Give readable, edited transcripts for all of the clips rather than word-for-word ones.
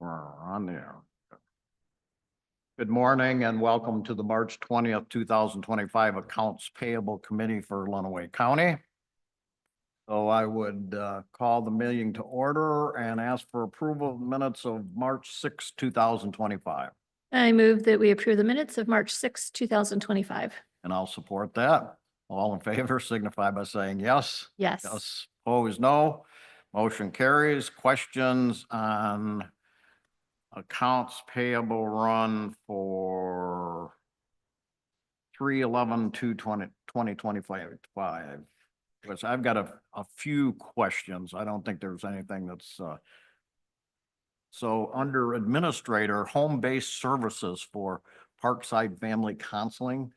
We're on there. Good morning and welcome to the March 20th, 2025 Accounts Payable Committee for Lenawee County. So I would call the meeting to order and ask for approval of minutes of March 6, 2025. I move that we approve the minutes of March 6, 2025. And I'll support that. All in favor signify by saying yes. Yes. Yes. Opposed, no. Motion carries. Questions on accounts payable run for 3/11/2025. Because I've got a few questions. I don't think there's anything that's so under administrator, home-based services for Parkside Family Counseling,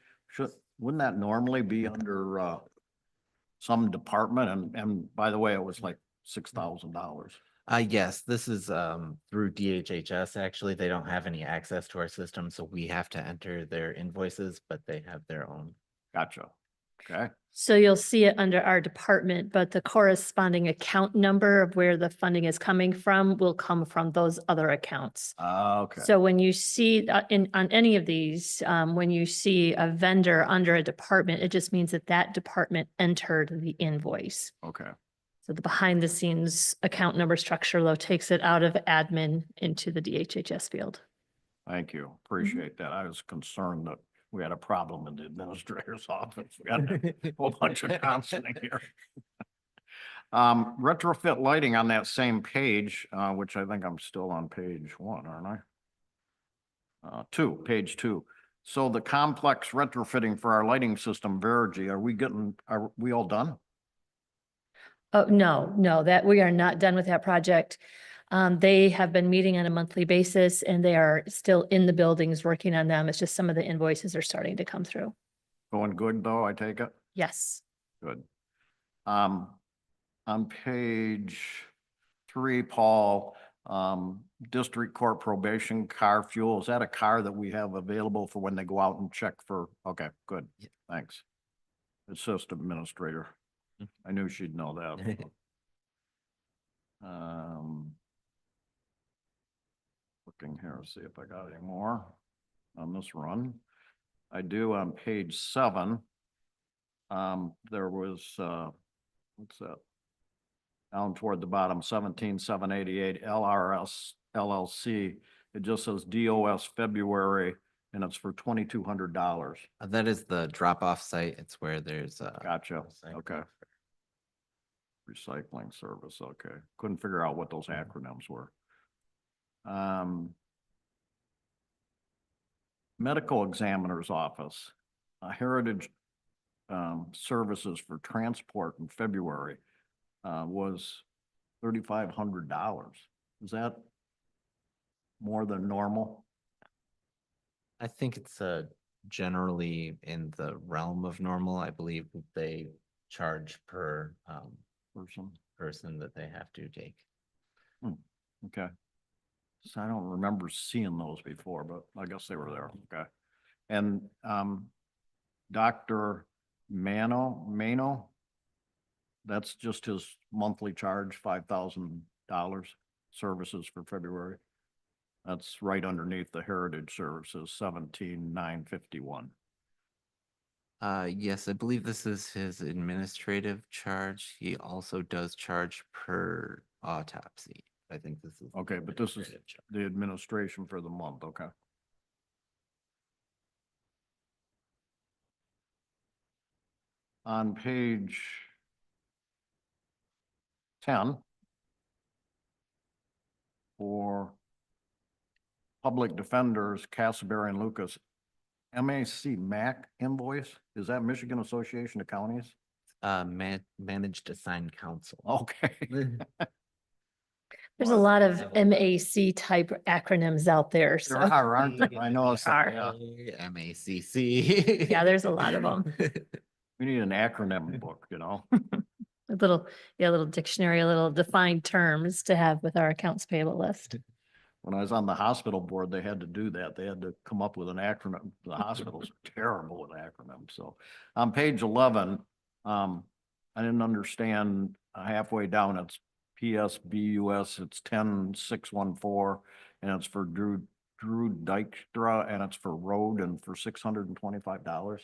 wouldn't that normally be under some department? And by the way, it was like $6,000. Yes, this is through DHHS. Actually, they don't have any access to our system, so we have to enter their invoices, but they have their own. Gotcha. Okay. So you'll see it under our department, but the corresponding account number of where the funding is coming from will come from those other accounts. Okay. So when you see on any of these, when you see a vendor under a department, it just means that that department entered the invoice. Okay. So the behind the scenes account number structure though takes it out of admin into the DHHS field. Thank you. Appreciate that. I was concerned that we had a problem in the administrator's office. We got a whole bunch of counseling here. Retrofit lighting on that same page, which I think I'm still on page 1, aren't I? Page 2. So the complex retrofitting for our lighting system, Verigy, are we all done? Oh, no, that we are not done with that project. They have been meeting on a monthly basis and they are still in the buildings working on them. It's just some of the invoices are starting to come through. Going good though, I take it? Yes. Good. On page 3, Paul, district court probation car fuel, is that a car that we have available for when they go out and check for? Okay, good. Yeah. Thanks. Assistant administrator. I knew she'd know that. Looking here to see if I got any more on this run. I do on page 7. There was, what's that? Down toward the bottom, 17,788 LRS LLC. It just says DOS February and it's for $2,200. That is the drop-off site. It's where there's Gotcha. recycling. Okay. Recycling service. Okay. Couldn't figure out what those acronyms were. Medical examiner's office, Heritage services for transport in February was $3,500. Is that more than normal? I think it's generally in the realm of normal. I believe they charge per person that they have to take. Okay. So I don't remember seeing those before, but I guess they were there. Okay. And Dr. Mano, that's just his monthly charge, $5,000 services for February. That's right underneath the Heritage Services, 17,951. Yes, I believe this is his administrative charge. He also does charge per autopsy. I think this is. Okay, but this is the administration for the month. Okay. On page 10 for public defenders, Castleberry and Lucas, MAC invoice, is that Michigan Association of Counties? Managed assigned counsel. Okay. There's a lot of MAC type acronyms out there. So There are, aren't there? I know. Are. Yeah. MACC. yeah, there's a lot of them. We need an acronym book, you know? A little dictionary, a little defined terms to have with our accounts payable list. When I was on the hospital board, they had to do that. They had to come up with an acronym. The hospitals are terrible with acronyms. So on page 11, I didn't understand halfway down, it's PSBUS, it's 10614, and it's for Drew Dykstra, and it's for road and for $625.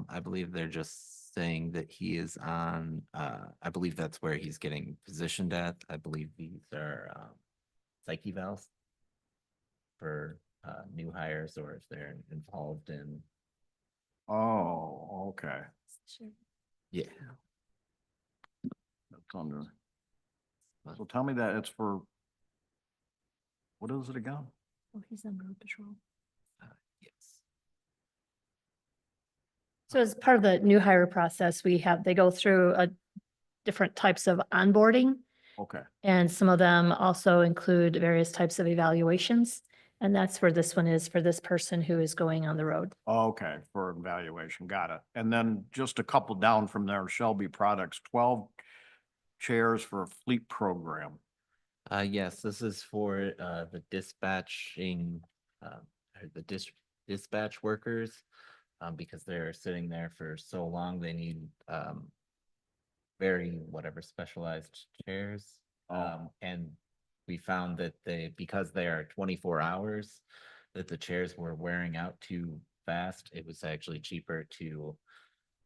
I believe they're just saying that he is on, I believe that's where he's getting positioned at. I believe these are, psyche evals for, new hires, or if they're involved in, Oh, okay, Sure. yeah. that's under. So tell me that it's for, what is it again? Oh, he's on road patrol. Yes. So as part of the new hire process, they go through different types of onboarding. Okay, And some of them also include various types of evaluations. And that's where this one is for this person who is going on the road. okay, for evaluation, got it. And then just a couple down from there, Shelby Products, 12 chairs for a fleet program. Yes, this is for, the dispatching, or the dispatch workers. Because they're sitting there for so long, they need, very whatever specialized chairs. Oh. And we found that because they are 24 hours, that the chairs were wearing out too fast. It was actually cheaper to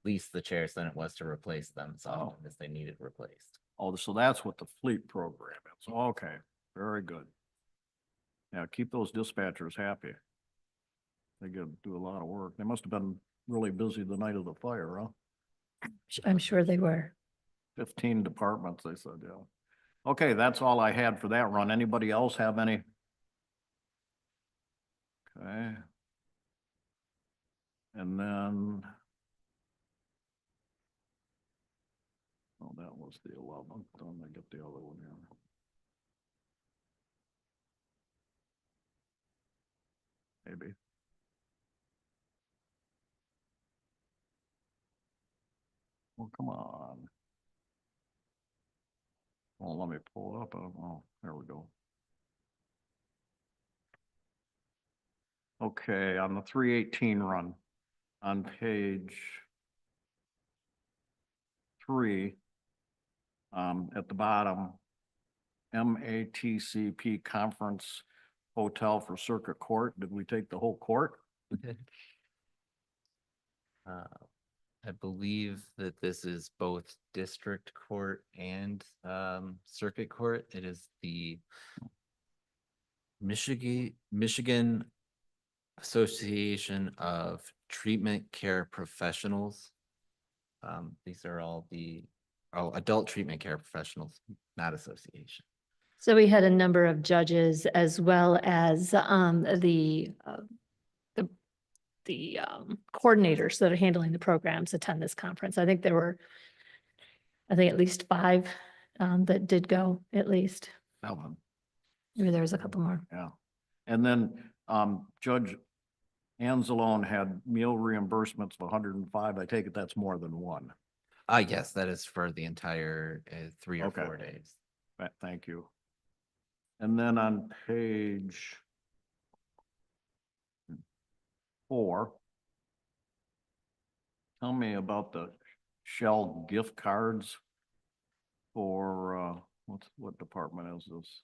lease the chairs than it was to replace them, as often as they needed replaced. Oh, so that's what the fleet program is. Okay, very good. Yeah, keep those dispatchers happy. They get to do a lot of work. They must have been really busy the night of the fire, huh? I'm sure they were. 15 departments, they said, yeah. Okay, that's all I had for that run. Anybody else have any? Okay. And then. Oh, that was the 11th. Then I get the other one here. Maybe. Well, come on. Well, let me pull it up. Oh, there we go. Okay, on the 318 run, on page 3, at the bottom, MATCP Conference Hotel for Circuit Court. Did we take the whole court? I believe that this is both district court and, circuit court. It is the Michigan Association of Treatment Care Professionals. These are all adult treatment care professionals, not association. So we had a number of judges as well as the coordinators that are handling the programs attend this conference. I think at least 5 that did go, at least. That one. Maybe there was a couple more. Yeah. And then, Judge Anzalone had meal reimbursements of 105. I take it that's more than one. Yes, that is for the entire 3 or Okay. 4 days. Thank you. And then on page 4, tell me about the Shell gift cards for, what department is this?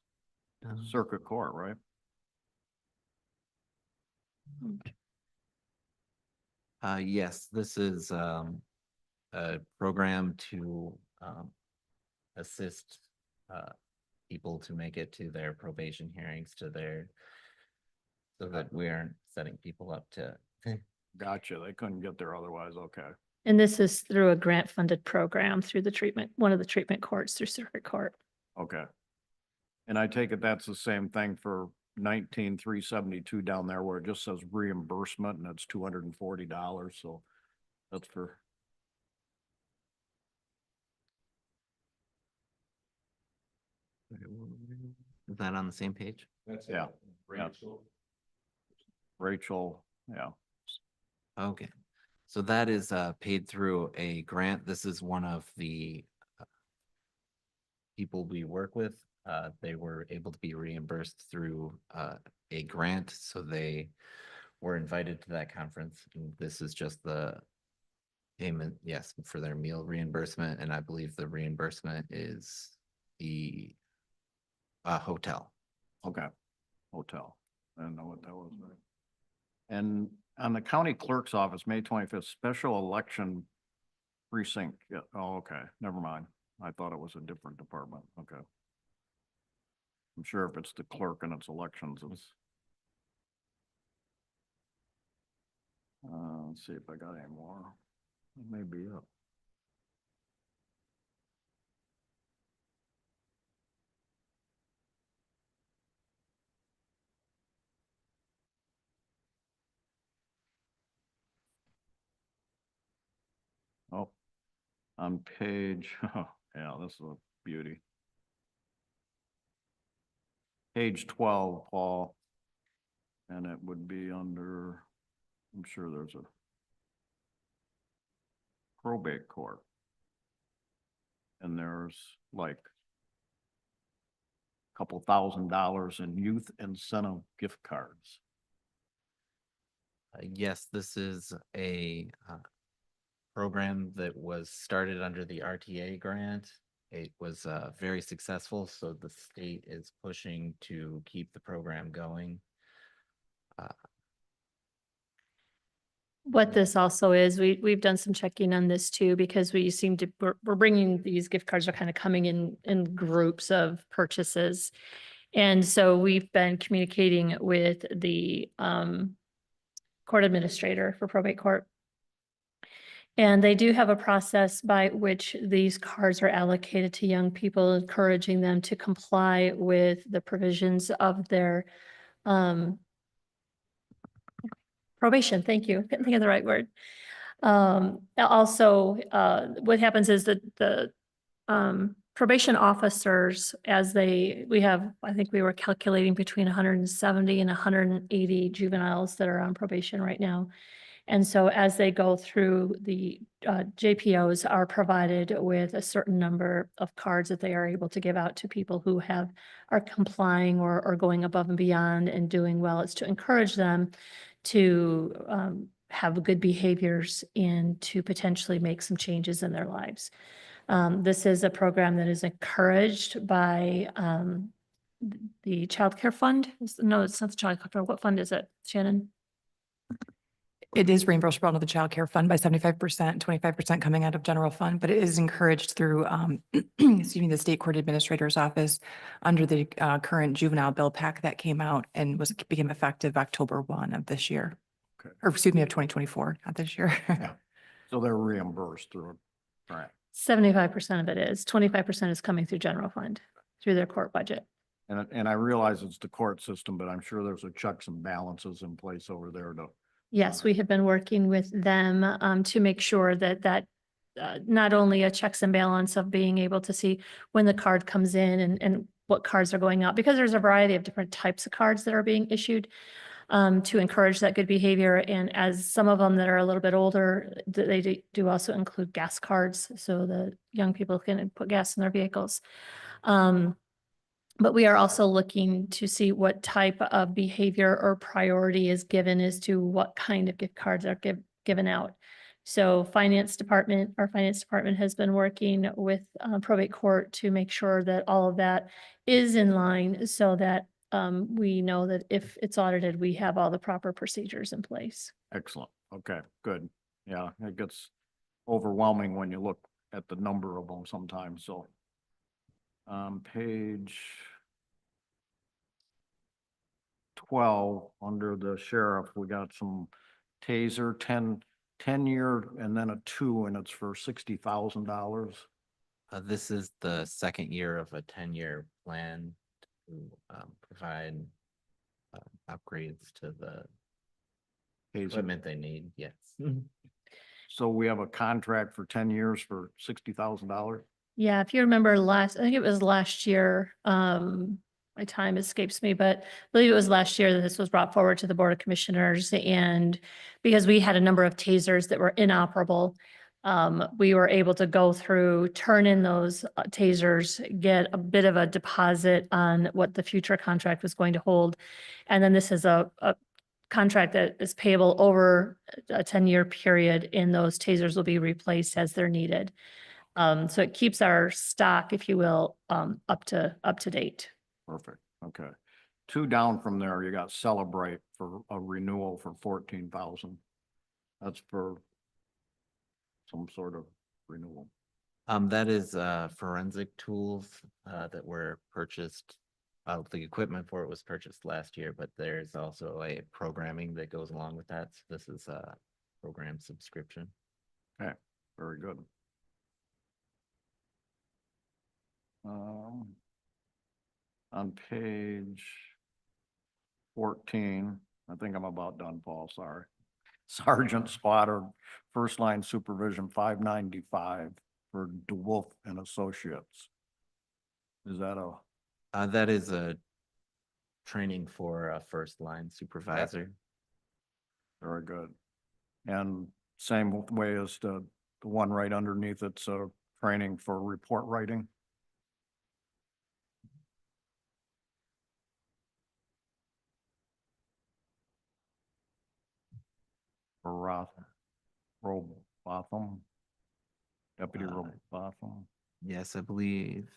Circuit Court, right? Yes, this is a program to assist people to make it to their probation hearings, so that we aren't setting people up to. Gotcha. They couldn't get there otherwise. Okay. And this is through a grant funded program through one of the treatment courts through Circuit Court. Okay. And I take it that's the same thing for 19,372 down there where it just says reimbursement and it's $240. So that's for. Is that on the same page? Yeah. Rachel, yeah. Okay, so that is paid through a grant. This is one of the people we work with, they were able to be reimbursed through a grant, so they were invited to that conference. And this is just the payment, yes, for their meal reimbursement, and I believe the reimbursement is the hotel. Okay, hotel. I don't know what that was. And on the county clerk's office, May 25th, special election precinct. Yeah, oh, okay, never mind. I thought it was a different department. Okay. I'm sure if it's the clerk and it's elections, it's. Let's see if I got any more. It may be up. Oh, on page, oh, yeah, this is a beauty. Page 12, Paul. And it would be under, I'm sure there's a probate court. And there's like a couple $1,000s in youth incentive gift cards. Yes, this is a program that was started under the RTA grant. It was very successful, so the state is pushing to keep the program going. What this also is, we've done some checking on this too, because we seem to, we're bringing these gift cards are kind of coming in groups of purchases. And so we've been communicating with the court administrator for probate court. And they do have a process by which these cards are allocated to young people, encouraging them to comply with the provisions of their probation. Thank you. Couldn't think of the right word. Also, what happens is that the probation officers, as we have, I think we were calculating between 170 and 180 juveniles that are on probation right now. And so as they go through, the JPOs are provided with a certain number of cards that they are able to give out to people who are complying or going above and beyond and doing well. It's to encourage them to have good behaviors and to potentially make some changes in their lives. This is a program that is encouraged by the Child Care Fund. No, it's not the Child Care Fund. What fund is it, Shannon? It is reimbursable under the Child Care Fund by 75%, 25% coming out of general fund, but it is encouraged through, excuse me, the State Court Administrator's Office under the current juvenile bill pack that came out and became effective October 1 of this year. Okay. Or excuse me, of 2024, not this year. Yeah. So they're reimbursed through it. Right. 75% of it is, 25% is coming through general fund, through their court budget. And I realize it's the court system, but I'm sure there's a checks and balances in place over there to. Yes, we have been working with them to make sure that not only a checks and balance of being able to see when the card comes in and what cards are going out, because there's a variety of different types of cards that are being issued to encourage that good behavior. And as some of them that are a little bit older, they do also include gas cards, so the young people can put gas in their vehicles. But we are also looking to see what type of behavior or priority is given as to what kind of gift cards are given out. So our finance department has been working with probate court to make sure that all of that is in line so that we know that if it's audited, we have all the proper procedures in place. Excellent. Okay, good. Yeah, it gets overwhelming when you look at the number of them sometimes, so. Page 12, under the sheriff, we got some taser, 10-year and then a 2, and it's for $60,000. This is the second year of a 10-year plan to provide upgrades to the Taser. equipment they need. Yes. So we have a contract for 10 years for $60,000. Yeah, if you remember I think it was last year, my time escapes me, but I believe it was last year that this was brought forward to the Board of Commissioners. And because we had a number of tasers that were inoperable, We were able to go through, turn in those tasers, get a bit of a deposit on what the future contract was going to hold. And then this is a contract that is payable over a 10-year period, and those tasers will be replaced as they're needed. So it keeps our stock, if you will, up to date. Perfect, okay. 2 down from there, you got Celebrate for a renewal for 14,000. That's for some sort of renewal. That is forensic tools that were purchased. The equipment for it was purchased last year, but there's also a programming that goes along with that. So this is a program subscription. Okay, very good. On page 14, I think I'm about done, Paul, sorry. Sergeant Spotter, first line supervision, 595 for DeWolf and Associates. Is that That is a training for a first line supervisor. very good? And same way as the one right underneath, it's a training for report writing. For Robotham, Deputy Robotham. Yes, I believe.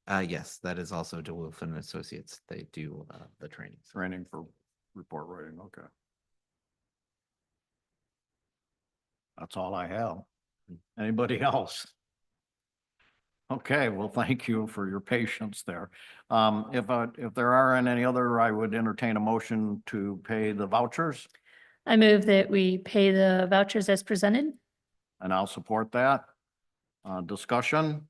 Oh, yes, that is also DeWolf and Associates. They do the trainings. Training for report writing, okay. That's all I have. Anybody else? Okay, well, thank you for your patience there. If there aren't any other, I would entertain a motion to pay the vouchers, I move that we pay the vouchers as presented. and I'll support that. Discussion?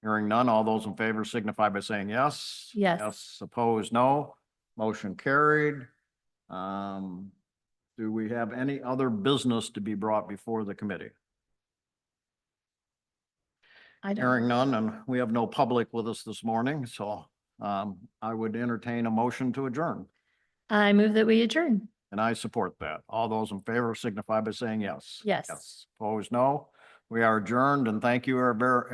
Hearing none, all those in favor signify by saying yes. Yes. Yes, opposed, no. Motion carried. Do we have any other business to be brought before the committee? I Hearing don't. none, and we have no public with us this morning, so I would entertain a motion to adjourn, I move that we adjourn. and I support that. All those in favor signify by saying yes. Yes. Yes, opposed, no. We are adjourned, and thank you, everyone.